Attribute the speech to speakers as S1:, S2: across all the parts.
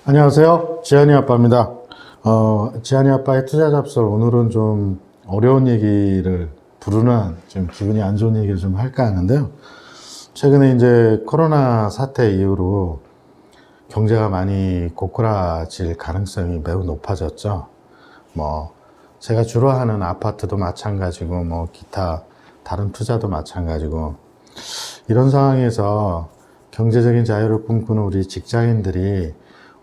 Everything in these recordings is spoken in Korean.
S1: 안녕하세요. 지한이 아빠입니다. 지한이 아빠의 투자 잡설, 오늘은 좀 어려운 얘기를 부르는 좀 기분이 안 좋은 얘기를 좀 할까 하는데요. 최근에 이제 코로나 사태 이후로 경제가 많이 고꾸라질 가능성이 매우 높아졌죠. 제가 주로 하는 아파트도 마찬가지고, 기타 다른 투자도 마찬가지고, 이런 상황에서 경제적인 자유를 꿈꾸는 우리 직장인들이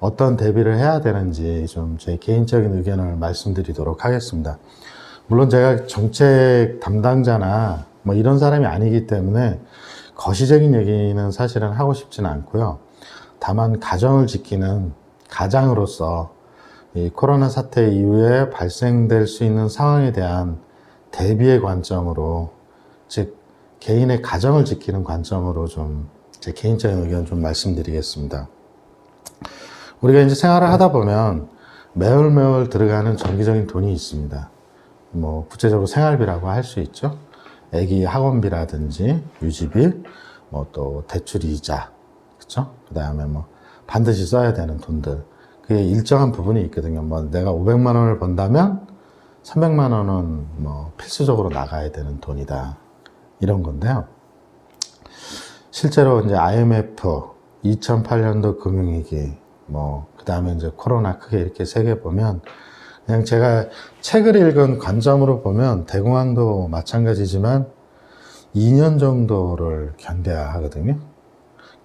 S1: 어떤 대비를 해야 되는지 좀 제 개인적인 의견을 말씀드리도록 하겠습니다. 물론 제가 정책 담당자나 이런 사람이 아니기 때문에 거시적인 얘기는 사실은 하고 싶지는 않고요. 다만 가정을 지키는 가장으로서 이 코로나 사태 이후에 발생될 수 있는 상황에 대한 대비의 관점으로, 즉 개인의 가정을 지키는 관점으로 좀 제 개인적인 의견 좀 말씀드리겠습니다. 우리가 이제 생활을 하다 보면 매월 들어가는 정기적인 돈이 있습니다. 구체적으로 생활비라고 할 수 있죠. 애기 학원비라든지 유지비, 또 대출 이자, 그쵸? 그 다음에 반드시 써야 되는 돈들. 그게 일정한 부분이 있거든요. 내가 500만 원을 번다면 300만 원은 필수적으로 나가야 되는 돈이다. 이런 건데요. 실제로 이제 IMF, 2008년도 금융위기, 그 다음에 이제 코로나 크게 이렇게 세 개 보면, 그냥 제가 책을 읽은 관점으로 보면 대공황도 마찬가지지만 2년 정도를 견뎌야 하거든요.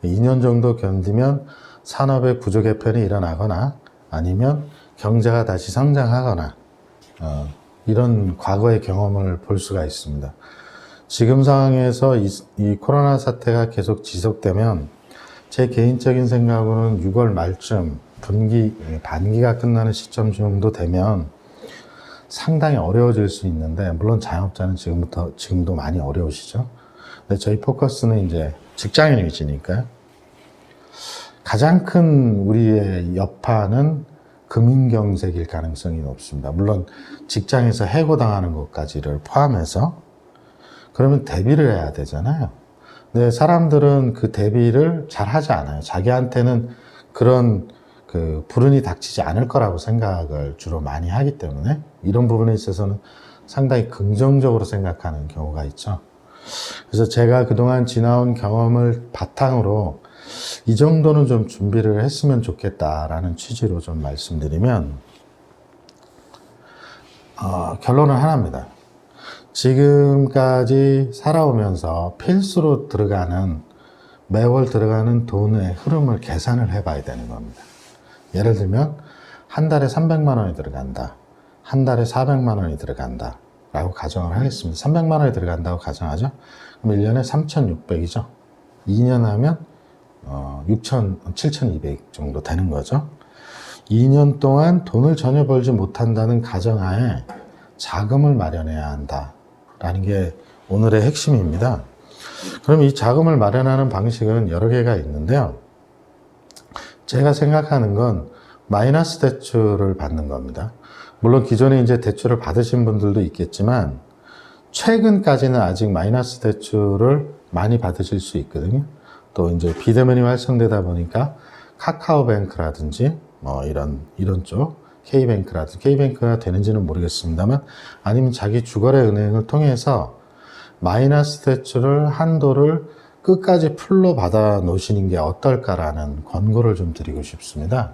S1: 2년 정도 견디면 산업의 구조 개편이 일어나거나 아니면 경제가 다시 성장하거나, 이런 과거의 경험을 볼 수가 있습니다. 지금 상황에서 이 코로나 사태가 계속 지속되면 제 개인적인 생각으로는 6월 말쯤 반기가 끝나는 시점 정도 되면 상당히 어려워질 수 있는데, 물론 자영업자는 지금도 많이 어려우시죠. 근데 저희 포커스는 이제 직장인 위주니까요. 가장 큰 우리의 여파는 금융경색일 가능성이 높습니다. 물론 직장에서 해고당하는 것까지를 포함해서. 그러면 대비를 해야 되잖아요. 근데 사람들은 그 대비를 잘 하지 않아요. 자기한테는 그런 불운이 닥치지 않을 거라고 생각을 주로 많이 하기 때문에 이런 부분에 있어서는 상당히 긍정적으로 생각하는 경우가 있죠. 그래서 제가 그동안 지나온 경험을 바탕으로 이 정도는 좀 준비를 했으면 좋겠다라는 취지로 좀 말씀드리면, 결론은 하나입니다. 지금까지 살아오면서 필수로 매월 들어가는 돈의 흐름을 계산을 해봐야 되는 겁니다. 예를 들면 한 달에 300만 원이 들어간다, 한 달에 400만 원이 들어간다 라고 가정을 하겠습니다. 300만 원이 들어간다고 가정하죠. 그럼 1년에 3,600이죠. 2년 하면 7,200 정도 되는 거죠. 2년 동안 돈을 전혀 벌지 못한다는 가정하에 자금을 마련해야 한다 라는 게 오늘의 핵심입니다. 그럼 이 자금을 마련하는 방식은 여러 개가 있는데요. 제가 생각하는 건 마이너스 대출을 받는 겁니다. 물론 기존에 이제 대출을 받으신 분들도 있겠지만 최근까지는 아직 마이너스 대출을 많이 받으실 수 있거든요. 또 이제 비대면이 활성되다 보니까 카카오뱅크라든지 이런 쪽 K뱅크라든지, K뱅크가 되는지는 모르겠습니다만, 아니면 자기 주거래 은행을 통해서 마이너스 대출을 한도를 끝까지 풀로 받아 놓으시는 게 어떨까라는 권고를 좀 드리고 싶습니다.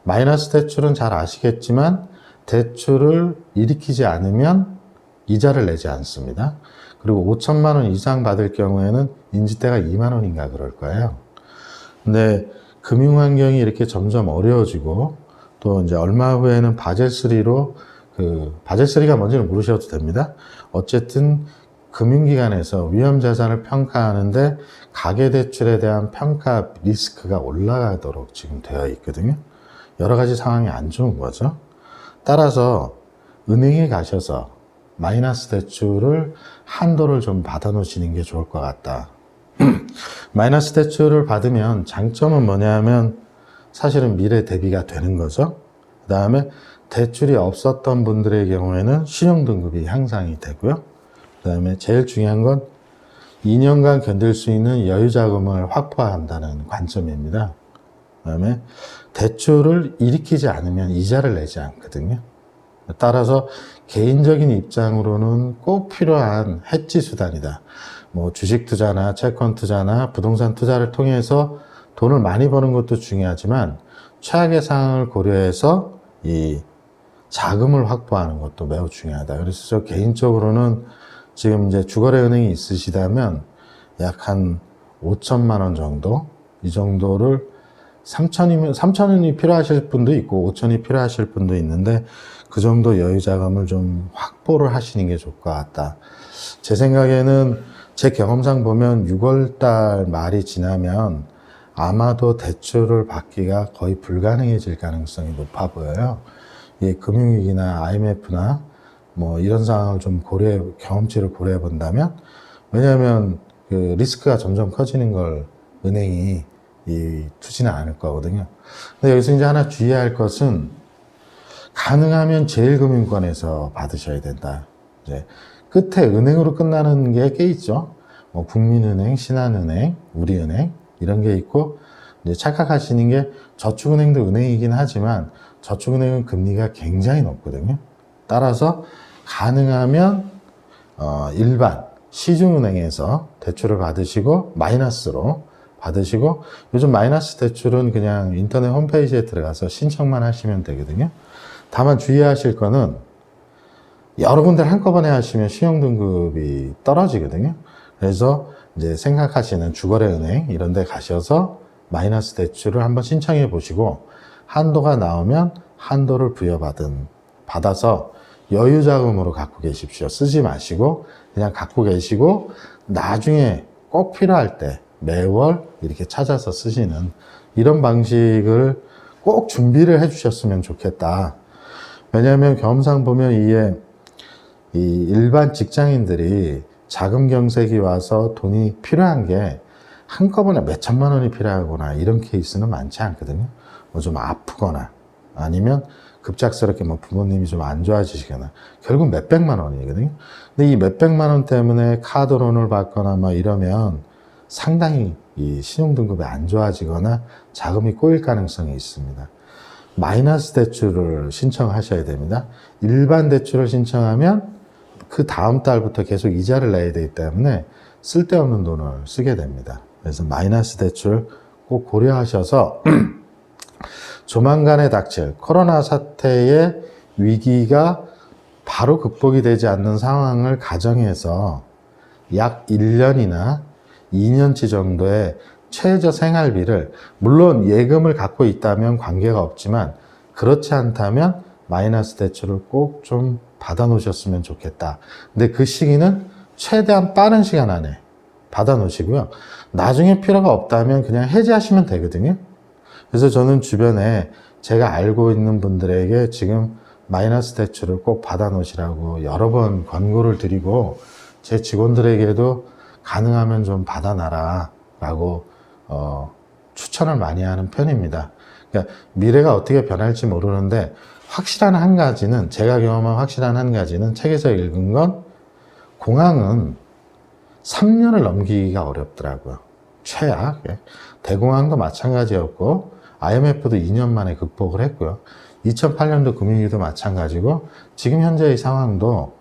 S1: 마이너스 대출은 잘 아시겠지만 대출을 일으키지 않으면 이자를 내지 않습니다. 그리고 5천만 원 이상 받을 경우에는 인지대가 2만 원인가 그럴 거예요. 근데 금융 환경이 이렇게 점점 어려워지고, 또 이제 얼마 후에는 바젤3로, 바젤3가 뭔지는 모르셔도 됩니다. 어쨌든 금융기관에서 위험자산을 평가하는데 가계대출에 대한 평가 리스크가 올라가도록 지금 되어 있거든요. 여러 가지 상황이 안 좋은 거죠. 따라서 은행에 가셔서 마이너스 대출을 한도를 좀 받아 놓으시는 게 좋을 것 같다. 마이너스 대출을 받으면 장점은 뭐냐면 사실은 미래 대비가 되는 거죠. 그 다음에 대출이 없었던 분들의 경우에는 신용등급이 향상이 되고요. 그 다음에 제일 중요한 건 2년간 견딜 수 있는 여유자금을 확보한다는 관점입니다. 그다음에 대출을 일으키지 않으면 이자를 내지 않거든요. 따라서 개인적인 입장으로는 꼭 필요한 해지 수단이다. 뭐 주식 투자나 채권 투자나 부동산 투자를 통해서 돈을 많이 버는 것도 중요하지만 최악의 상황을 고려해서 이 자금을 확보하는 것도 매우 중요하다. 그래서 저 개인적으로는 지금 이제 주거래 은행이 있으시다면 약 한 5천만 원 정도, 이 정도를 3천원이 필요하실 분도 있고 5천이 필요하실 분도 있는데 그 정도 여유 자금을 좀 확보를 하시는 게 좋을 것 같다. 제 생각에는 제 경험상 보면 6월 달 말이 지나면 아마도 대출을 받기가 거의 불가능해질 가능성이 높아 보여요. 이 금융위기나 IMF나 뭐 이런 상황을 좀 경험치를 고려해 본다면, 왜냐하면 그 리스크가 점점 커지는 걸 은행이 두지는 않을 거거든요. 근데 여기서 이제 하나 주의해야 할 것은 가능하면 제1금융권에서 받으셔야 된다. 이제 끝에 은행으로 끝나는 게 꽤 있죠. 뭐 국민은행, 신한은행, 우리은행 이런 게 있고, 이제 착각하시는 게 저축은행도 은행이긴 하지만 저축은행은 금리가 굉장히 높거든요. 따라서 가능하면 일반 시중은행에서 대출을 받으시고 마이너스로 받으시고, 요즘 마이너스 대출은 그냥 인터넷 홈페이지에 들어가서 신청만 하시면 되거든요. 다만 주의하실 거는 여러 군데를 한꺼번에 하시면 신용등급이 떨어지거든요. 그래서 이제 생각하시는 주거래 은행 이런 데 가셔서 마이너스 대출을 한번 신청해 보시고, 한도가 나오면 한도를 받아서 여유자금으로 갖고 계십시오. 쓰지 마시고 그냥 갖고 계시고 나중에 꼭 필요할 때 매월 이렇게 찾아서 쓰시는 이런 방식을 꼭 준비를 해 주셨으면 좋겠다. 왜냐하면 경험상 보면 이 일반 직장인들이 자금 경색이 와서 돈이 필요한 게 한꺼번에 몇 천만 원이 필요하거나 이런 케이스는 많지 않거든요. 뭐 좀 아프거나 아니면 급작스럽게 뭐 부모님이 좀 안 좋아지시거나 결국 몇백만 원이거든요. 근데 이 몇백만 원 때문에 카드론을 받거나 막 이러면 상당히 이 신용등급이 안 좋아지거나 자금이 꼬일 가능성이 있습니다. 마이너스 대출을 신청하셔야 됩니다. 일반 대출을 신청하면 그 다음 달부터 계속 이자를 내야 되기 때문에 쓸데없는 돈을 쓰게 됩니다. 그래서 마이너스 대출 꼭 고려하셔서 조만간에 닥칠 코로나 사태의 위기가 바로 극복이 되지 않는 상황을 가정해서 약 1년이나 2년치 정도의 최저 생활비를, 물론 예금을 갖고 있다면 관계가 없지만 그렇지 않다면 마이너스 대출을 꼭 좀 받아 놓으셨으면 좋겠다. 근데 그 시기는 최대한 빠른 시간 안에 받아 놓으시고요. 나중에 필요가 없다면 그냥 해지하시면 되거든요. 그래서 저는 주변에 제가 알고 있는 분들에게 지금 마이너스 대출을 꼭 받아 놓으시라고 여러 번 권고를 드리고, 제 직원들에게도 가능하면 좀 받아놔라 라고 추천을 많이 하는 편입니다. 그러니까 미래가 어떻게 변할지 모르는데 확실한 한 가지는, 제가 경험한 확실한 한 가지는 책에서 읽은 건, 공황은 3년을 넘기기가 어렵더라고요. 최악. 대공황도 마찬가지였고 IMF도 2년 만에 극복을 했고요. 2008년도 금융위기도 마찬가지고 지금 현재의 상황도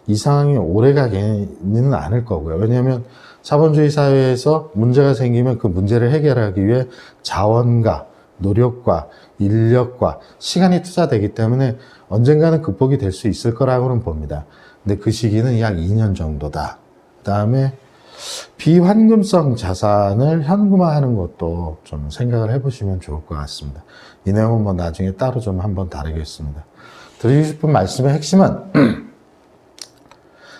S1: 이 상황이 오래 가기는 않을 거고요. 왜냐하면 자본주의 사회에서 문제가 생기면 그 문제를 해결하기 위해 자원과 노력과 인력과 시간이 투자되기 때문에 언젠가는 극복이 될 수 있을 거라고는 봅니다. 근데 그 시기는 약 2년 정도다. 그 다음에 비환금성 자산을 현금화하는 것도 좀 생각을 해보시면 좋을 것 같습니다. 이 내용은 뭐 나중에 따로 좀 한번 다루겠습니다. 드리고 싶은 말씀의 핵심은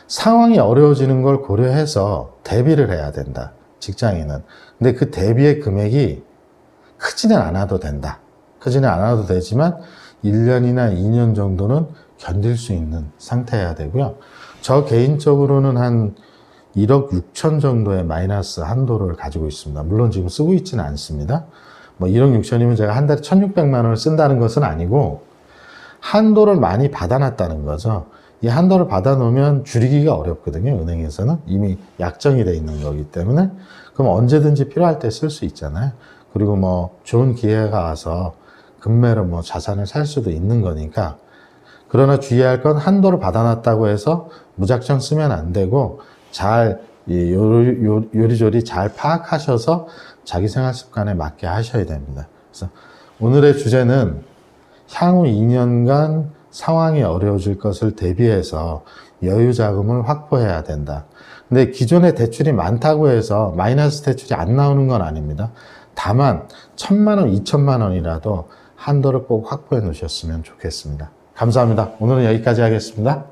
S1: 상황이 어려워지는 걸 고려해서 대비를 해야 된다. 직장인은. 근데 그 대비의 금액이 크지는 않아도 된다. 크지는 않아도 되지만 1년이나 2년 정도는 견딜 수 있는 상태여야 되고요. 저 개인적으로는 한 1억 6천 정도의 마이너스 한도를 가지고 있습니다. 물론 지금 쓰고 있지는 않습니다. 뭐 1억 6천이면 제가 한 달에 1,600만 원을 쓴다는 것은 아니고 한도를 많이 받아놨다는 거죠. 이 한도를 받아놓으면 줄이기가 어렵거든요. 은행에서는 이미 약정이 돼 있는 거기 때문에. 그럼 언제든지 필요할 때 쓸 수 있잖아요. 그리고 뭐 좋은 기회가 와서 급매로 뭐 자산을 살 수도 있는 거니까. 그러나 주의할 건 한도를 받아놨다고 해서 무작정 쓰면 안 되고 잘 요리조리 잘 파악하셔서 자기 생활 습관에 맞게 하셔야 됩니다. 그래서 오늘의 주제는 향후 2년간 상황이 어려워질 것을 대비해서 여유 자금을 확보해야 된다. 근데 기존에 대출이 많다고 해서 마이너스 대출이 안 나오는 건 아닙니다. 다만 1,000만 원, 2,000만 원이라도 한도를 꼭 확보해 놓으셨으면 좋겠습니다. 감사합니다. 오늘은 여기까지 하겠습니다.